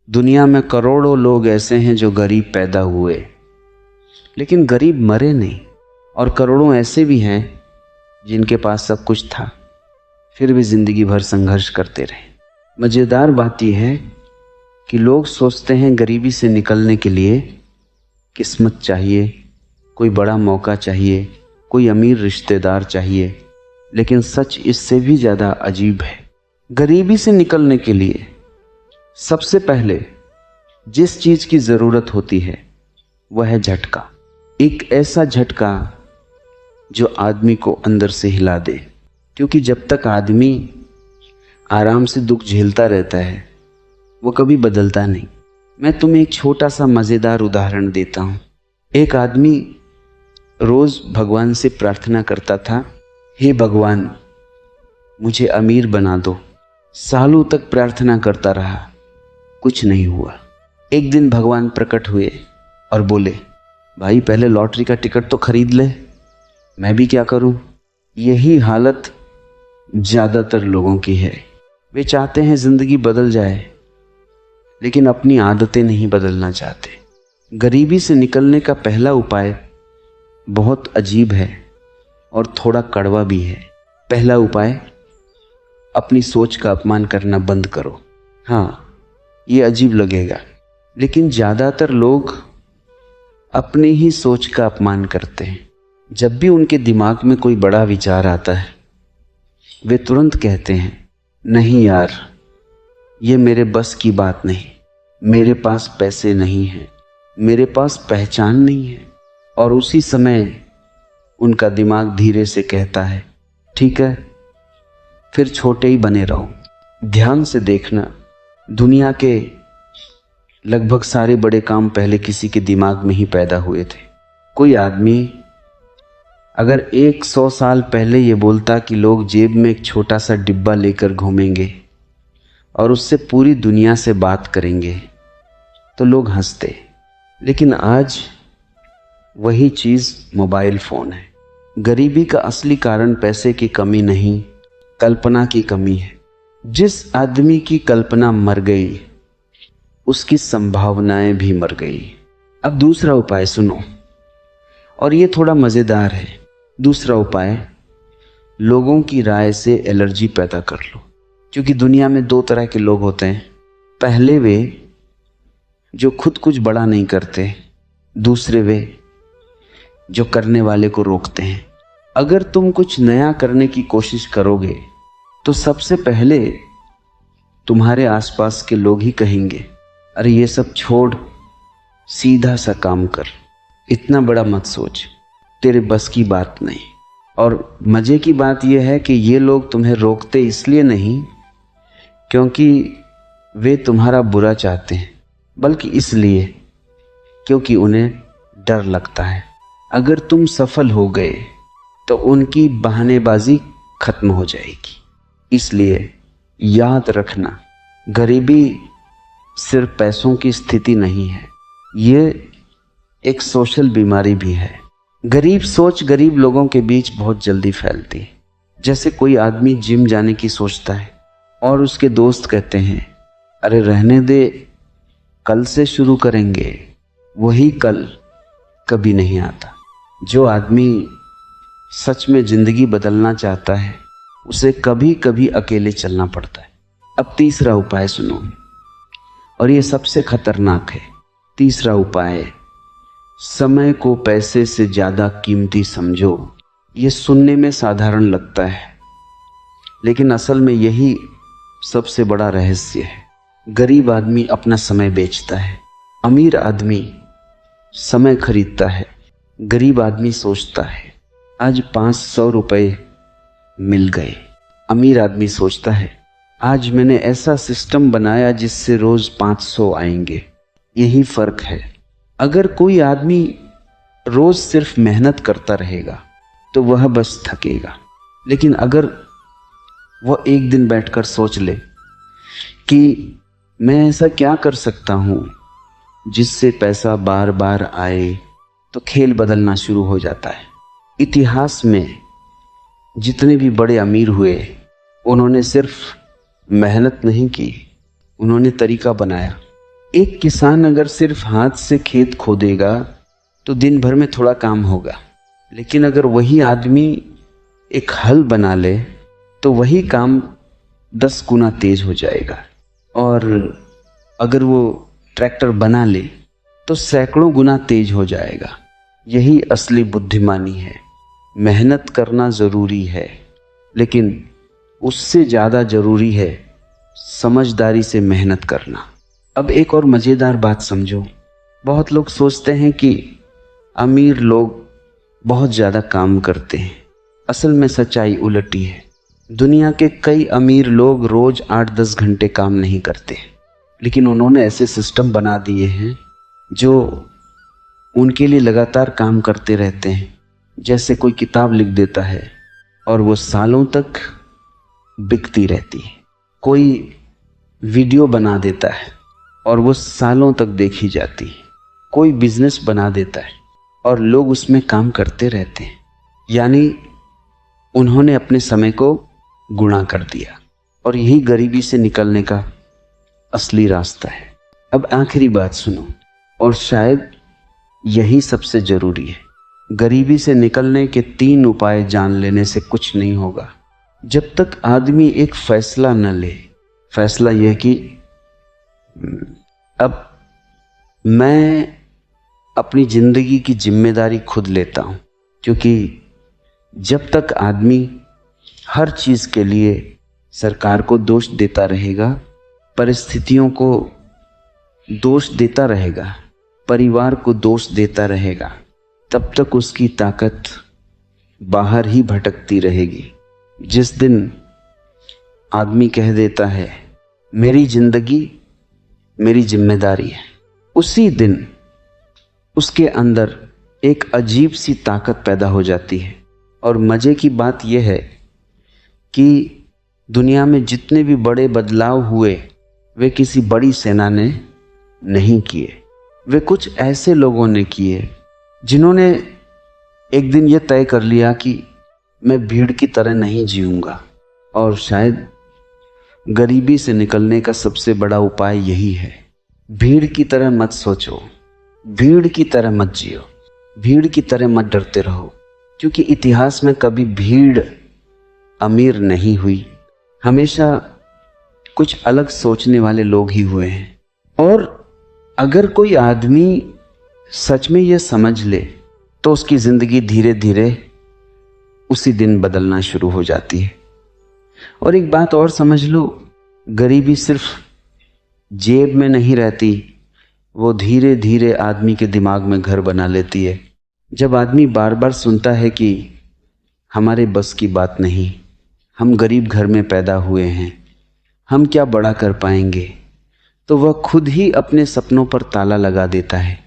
दुनिया में करोड़ों लोग ऐसे हैं जो गरीब पैदा हुए लेकिन गरीब मरे नहीं, और करोड़ों ऐसे भी हैं जिनके पास सब कुछ था फिर भी जिंदगी भर संघर्ष करते रहे। मज़ेदार बात यह है कि लोग सोचते हैं गरीबी से निकलने के लिए किस्मत चाहिए, कोई बड़ा मौका चाहिए, कोई अमीर रिश्तेदार चाहिए, लेकिन सच इससे भी ज़्यादा अजीब है। गरीबी से निकलने के लिए सबसे पहले जिस चीज़ की ज़रूरत होती है वह है झटका। एक ऐसा झटका जो आदमी को अंदर से हिला दे, क्योंकि जब तक आदमी आराम से दुख झेलता रहता है वो कभी बदलता नहीं। मैं तुम्हें एक छोटा सा मज़ेदार उदाहरण देता हूँ। एक आदमी रोज़ भगवान से प्रार्थना करता था, हे भगवान मुझे अमीर बना दो। सालों तक प्रार्थना करता रहा, कुछ नहीं हुआ। एक दिन भगवान प्रकट हुए और बोले, भाई पहले लॉटरी का टिकट तो खरीद ले, मैं भी क्या करूं। यही हालत ज़्यादातर लोगों की है। वे चाहते हैं ज़िंदगी बदल जाए लेकिन अपनी आदतें नहीं बदलना चाहते। गरीबी से निकलने का पहला उपाय बहुत अजीब है और थोड़ा कड़वा भी है। पहला उपाय, अपनी सोच का अपमान करना बंद करो। हाँ, ये अजीब लगेगा लेकिन ज़्यादातर लोग अपनी ही सोच का अपमान करते हैं। जब भी उनके दिमाग में कोई बड़ा विचार आता है वे तुरंत कहते हैं, नहीं यार ये मेरे बस की बात नहीं, मेरे पास पैसे नहीं हैं, मेरे पास पहचान नहीं है। और उसी समय उनका दिमाग धीरे से कहता है, ठीक है फिर छोटे ही बने रहो। ध्यान से देखना, दुनिया के लगभग सारे बड़े काम पहले किसी के दिमाग में ही पैदा हुए थे। कोई आदमी अगर 100 साल पहले ये बोलता कि लोग जेब में एक छोटा सा डिब्बा लेकर घूमेंगे और उससे पूरी दुनिया से बात करेंगे तो लोग हंसते, लेकिन आज वही चीज़ मोबाइल फ़ोन है। गरीबी का असली कारण पैसे की कमी नहीं, कल्पना की कमी है। जिस आदमी की कल्पना मर गई उसकी संभावनाएं भी मर गई। अब दूसरा उपाय सुनो, और ये थोड़ा मज़ेदार है। दूसरा उपाय, लोगों की राय से एलर्जी पैदा कर लो। क्योंकि दुनिया में दो तरह के लोग होते हैं। पहले वे जो खुद कुछ बड़ा नहीं करते, दूसरे वे जो करने वाले को रोकते हैं। अगर तुम कुछ नया करने की कोशिश करोगे तो सबसे पहले तुम्हारे आसपास के लोग ही कहेंगे, अरे ये सब छोड़, सीधा सा काम कर, इतना बड़ा मत सोच, तेरे बस की बात नहीं। और मज़े की बात यह है कि ये लोग तुम्हें रोकते इसलिए नहीं क्योंकि वे तुम्हारा बुरा चाहते हैं, बल्कि इसलिए क्योंकि उन्हें डर लगता है अगर तुम सफल हो गए तो उनकी बहानेबाजी खत्म हो जाएगी। इसलिए याद रखना, गरीबी सिर्फ पैसों की स्थिति नहीं है, ये एक सोशल बीमारी भी है। गरीब सोच गरीब लोगों के बीच बहुत जल्दी फैलती है। जैसे कोई आदमी जिम जाने की सोचता है और उसके दोस्त कहते हैं, अरे रहने दे, कल से शुरू करेंगे। वही कल कभी नहीं आता। जो आदमी सच में ज़िंदगी बदलना चाहता है उसे कभी कभी अकेले चलना पड़ता है। अब तीसरा उपाय सुनो, और ये सबसे खतरनाक है। तीसरा उपाय, समय को पैसे से ज़्यादा कीमती समझो। ये सुनने में साधारण लगता है लेकिन असल में यही सबसे बड़ा रहस्य है। गरीब आदमी अपना समय बेचता है, अमीर आदमी समय खरीदता है। गरीब आदमी सोचता है आज 500 रुपये मिल गए, अमीर आदमी सोचता है आज मैंने ऐसा सिस्टम बनाया जिससे रोज़ 500 आएंगे। यही फ़र्क है। अगर कोई आदमी रोज़ सिर्फ मेहनत करता रहेगा तो वह बस थकेगा, लेकिन अगर वह एक दिन बैठकर सोच ले कि मैं ऐसा क्या कर सकता हूँ जिससे पैसा बार बार आए, तो खेल बदलना शुरू हो जाता है। इतिहास में जितने भी बड़े अमीर हुए उन्होंने सिर्फ मेहनत नहीं की, उन्होंने तरीका बनाया। एक किसान अगर सिर्फ हाथ से खेत खोदेगा तो दिन भर में थोड़ा काम होगा, लेकिन अगर वही आदमी एक हल बना ले तो वही काम 10 गुना तेज हो जाएगा। और अगर वो ट्रैक्टर बना ले तो सैकड़ों गुना तेज हो जाएगा। यही असली बुद्धिमानी है। मेहनत करना ज़रूरी है, लेकिन उससे ज़्यादा ज़रूरी है समझदारी से मेहनत करना। अब एक और मज़ेदार बात समझो। बहुत लोग सोचते हैं कि अमीर लोग बहुत ज़्यादा काम करते हैं। असल में सच्चाई उलटी है। दुनिया के कई अमीर लोग रोज़ 8-10 घंटे काम नहीं करते, लेकिन उन्होंने ऐसे सिस्टम बना दिए हैं जो उनके लिए लगातार काम करते रहते हैं। जैसे कोई किताब लिख देता है और वो सालों तक बिकती रहती है। कोई वीडियो बना देता है और वो सालों तक देखी जाती है। कोई बिजनेस बना देता है और लोग उसमें काम करते रहते हैं। यानी उन्होंने अपने समय को गुणा कर दिया। और यही गरीबी से निकलने का असली रास्ता है। अब आखिरी बात सुनो, और शायद यही सबसे ज़रूरी है। गरीबी से निकलने के 3 उपाय जान लेने से कुछ नहीं होगा। जब तक आदमी एक फैसला न ले, फैसला यह कि अब मैं अपनी ज़िंदगी की जिम्मेदारी खुद लेता हूँ, क्योंकि जब तक आदमी हर चीज़ के लिए सरकार को दोष देता रहेगा, परिस्थितियों को दोष देता रहेगा, परिवार को दोष देता रहेगा, तब तक उसकी ताकत बाहर ही भटकती रहेगी। जिस दिन आदमी कह देता है मेरी जिंदगी मेरी जिम्मेदारी है, उसी दिन उसके अंदर एक अजीब सी ताकत पैदा हो जाती है। और मज़े की बात यह है कि दुनिया में जितने भी बड़े बदलाव हुए वे किसी बड़ी सेना ने नहीं किए, वे कुछ ऐसे लोगों ने किए जिन्होंने एक दिन ये तय कर लिया कि मैं भीड़ की तरह नहीं जीऊँगा। और शायद गरीबी से निकलने का सबसे बड़ा उपाय यही है। भीड़ की तरह मत सोचो, भीड़ की तरह मत जियो, भीड़ की तरह मत डरते रहो, क्योंकि इतिहास में कभी भीड़ अमीर नहीं हुई। हमेशा कुछ अलग सोचने वाले लोग ही हुए हैं। और अगर कोई आदमी सच में यह समझ ले तो उसकी ज़िंदगी धीरे धीरे उसी दिन बदलना शुरू हो जाती है। और एक बात और समझ लो, गरीबी सिर्फ जेब में नहीं रहती, वो धीरे धीरे आदमी के दिमाग में घर बना लेती है। जब आदमी बार बार सुनता है कि हमारे बस की बात नहीं, हम गरीब घर में पैदा हुए हैं, हम क्या बड़ा कर पाएंगे, तो वह खुद ही अपने सपनों पर ताला लगा देता है।